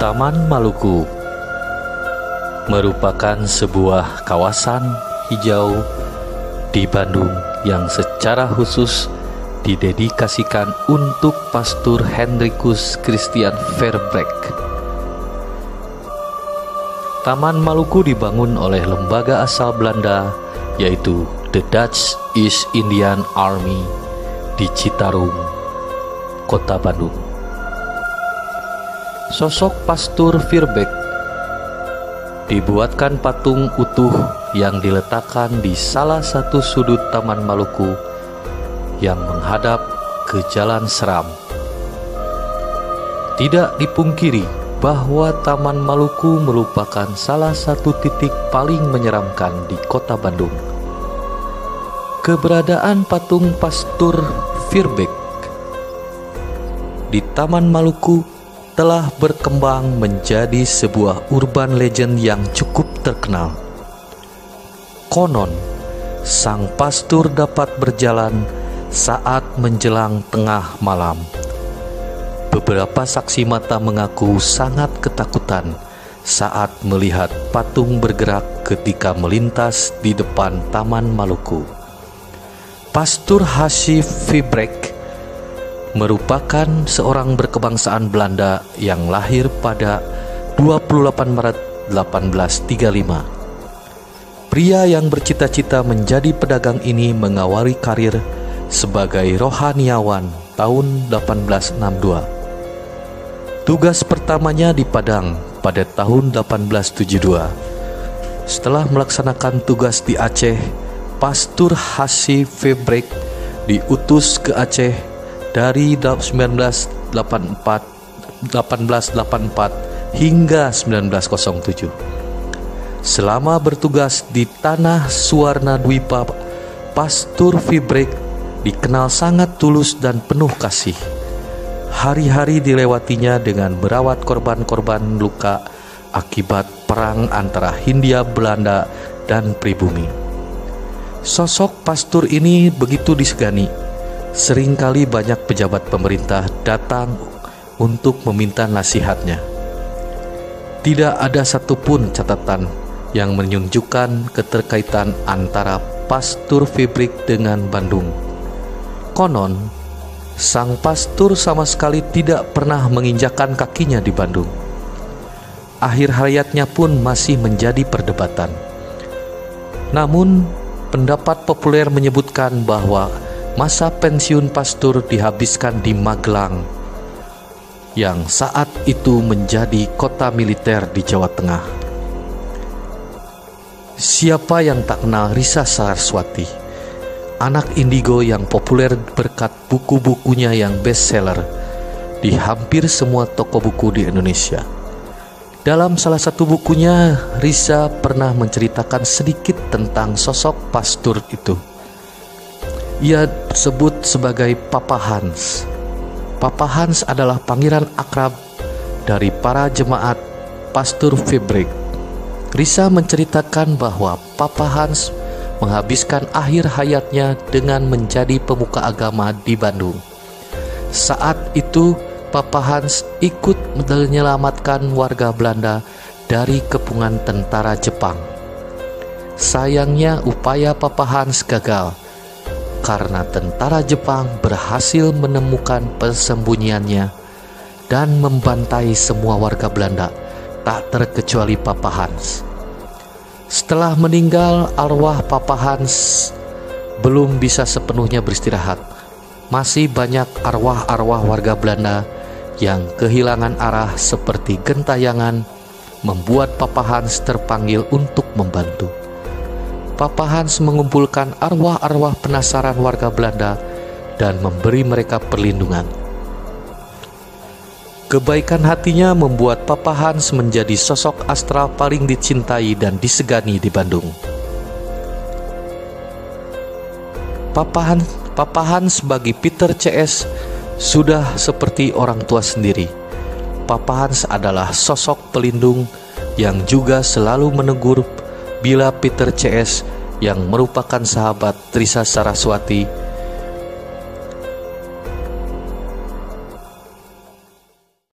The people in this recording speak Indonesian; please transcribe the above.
Taman Maluku merupakan sebuah kawasan hijau di Bandung yang secara khusus didedikasikan untuk Pastor Hendrikus Christian Verbeek. Taman Maluku dibangun oleh lembaga asal Belanda, yaitu The Dutch East Indian Army di Citarum, Kota Bandung. Sosok Pastor Verbeek dibuatkan patung utuh yang diletakkan di salah satu sudut Taman Maluku yang menghadap ke Jalan Seram. Tidak dipungkiri bahwa Taman Maluku merupakan salah satu titik paling menyeramkan di Kota Bandung. Keberadaan patung Pastor Verbeek di Taman Maluku telah berkembang menjadi sebuah urban legend yang cukup terkenal. Konon, sang pastor dapat berjalan saat menjelang tengah malam. Beberapa saksi mata mengaku sangat ketakutan saat melihat patung bergerak ketika melintas di depan Taman Maluku. Pastor H.C. Verbeek merupakan seorang berkebangsaan Belanda yang lahir pada 28 Maret 1835. Pria yang bercita-cita menjadi pedagang ini mengawali karir sebagai rohaniawan tahun 1862. Tugas pertamanya di Padang pada tahun 1872. Setelah melaksanakan tugas di Aceh, Pastor H.C. Verbeek diutus ke Aceh dari 1884 hingga 1907. Selama bertugas di tanah Suwarna Dwipa, Pastor Verbeek dikenal sangat tulus dan penuh kasih. Hari-hari dilewatinya dengan merawat korban-korban luka akibat perang antara Hindia Belanda dan pribumi. Sosok pastor ini begitu disegani. Seringkali banyak pejabat pemerintah datang untuk meminta nasihatnya. Tidak ada satupun catatan yang menunjukkan keterkaitan antara Pastor Verbeek dengan Bandung. Konon, sang pastor sama sekali tidak pernah menginjakkan kakinya di Bandung. Akhir hayatnya pun masih menjadi perdebatan. Namun, pendapat populer menyebutkan bahwa masa pensiun pastor dihabiskan di Magelang, yang saat itu menjadi kota militer di Jawa Tengah. Siapa yang tak kenal Risa Saraswati, anak indigo yang populer berkat buku-bukunya yang bestseller di hampir semua toko buku di Indonesia. Dalam salah satu bukunya, Risa pernah menceritakan sedikit tentang sosok pastor itu. Ia disebut sebagai Papa Hans. Papa Hans adalah panggilan akrab dari para jemaat Pastor Verbeek. Risa menceritakan bahwa Papa Hans menghabiskan akhir hayatnya dengan menjadi pemuka agama di Bandung. Saat itu, Papa Hans ikut menyelamatkan warga Belanda dari kepungan tentara Jepang. Sayangnya, upaya Papa Hans gagal karena tentara Jepang berhasil menemukan persembunyiannya dan membantai semua warga Belanda, tak terkecuali Papa Hans. Setelah meninggal, arwah Papa Hans belum bisa sepenuhnya beristirahat. Masih banyak arwah-arwah warga Belanda yang kehilangan arah seperti gentayangan, membuat Papa Hans terpanggil untuk membantu. Papa Hans mengumpulkan arwah-arwah penasaran warga Belanda dan memberi mereka perlindungan. Kebaikan hatinya membuat Papa Hans menjadi sosok astral paling dicintai dan disegani di Bandung. Papa Hans bagi Peter CS sudah seperti orang tua sendiri. Papa Hans adalah sosok pelindung yang juga selalu menegur bila Peter CS yang merupakan sahabat Risa Saraswati